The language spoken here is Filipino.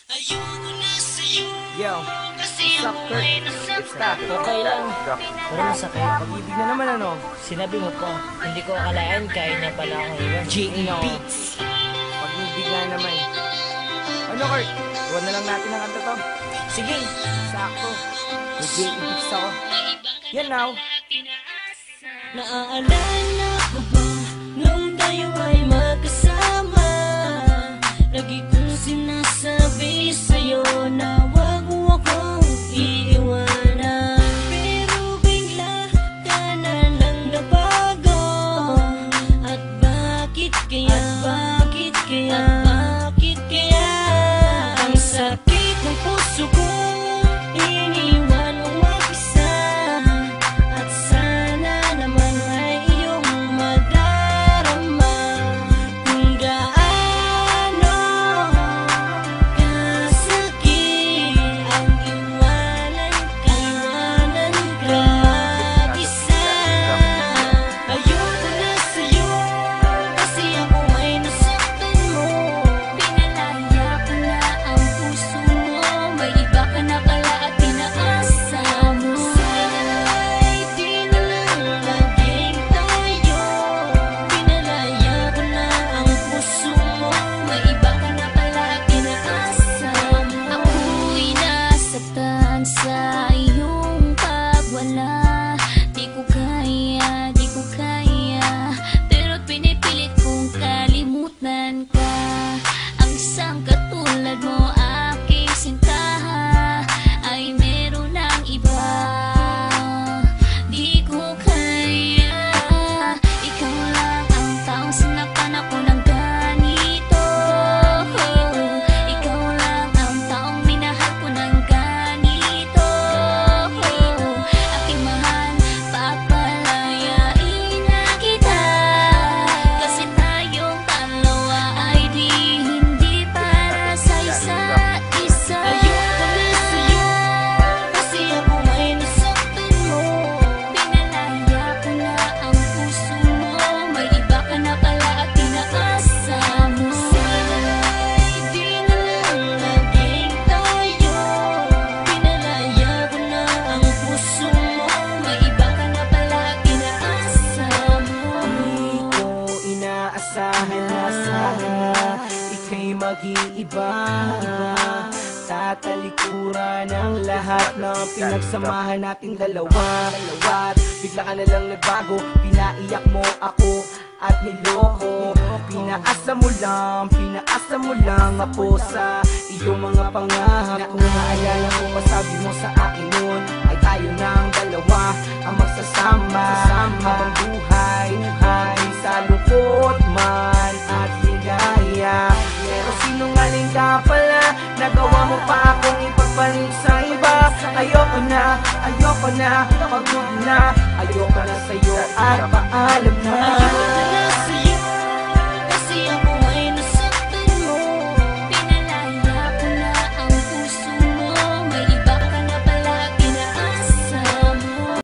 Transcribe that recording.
Yo, what's up, Kurt? It's that. Okay lang. Pero masakit. Pag-ibig na naman, ano? Sinabi mo pa. Hindi ko akalain kaya niya pala akong iwan. J.E. Beats. Pag-ibig na naman. Ano, Kurt? Iwan na lang natin ang kanta to. Sige. Sakto. May J.E. Beats ako. Yan now. Naaalala ko ba nung tayo ay magkasama? Lagi kong sinasabi sa'yo na wag mo akong iiwanan. Pero bigla ka na lang nabago. At bakit kaya? Bakit kaya? Bakit kaya? Ang sakit ng puso ko, iniwan mo mag-isa. At sana naman ay iyong madarama kung gaano kasakit ang iwanan ka mag-isa. Ayoko na sa'yo kasi ako ay nasaktan mo. Pinalaya ko na ang puso mo, may iba ka na pala at pinaasa mo. Sana'y di na lang naging tayo. Pinalaya ko na ang puso mo, may iba ka na pala at pinaasa mo. Ako'y nasaktan sa iyong pagwala. Di ko kaya, di ko kaya, pero pinipilit kong kalimutan ka. Ang isang katulad mo, aking sinta, ay meron ng iba. Di ko kaya, ikaw lang ang taong sinaktan ako ng ganito. Ikaw lang ang taong minahal ko ng ganito. Aking mahal, papalayain na kita, kasi tayong dalawa ay hindi para sa isa't isa. Ayoko na sa'yo kasi ako ay nasaktan mo. Pinalaya ko na ang puso mo, may iba ka na pala at pinaasa mo. Sana'y di na lang naging tayo. Pinalaya ko na ang puso mo, may iba ka na pala at pinaasa mo. Di ko inaasahan na ika'y mag-iiba. Tatalikuran ang lahat ng pinagsamahan nating dalawa. At bigla ka na lang nagbago, pinaiyak mo ako at niloko. Pinaasa mo lang ako sa iyong mga pangako. Naalala ko pa sabi mo sa akin noon ay tayo ng dalawa ang magsasama habang buhay ay sa lungkot man at ligaya. Pero sinungaling ka pala, nagawa mo pa akong ipagpalit sa iba. Ayoko na, pagod na, ayoko na sa'yo at paalam na.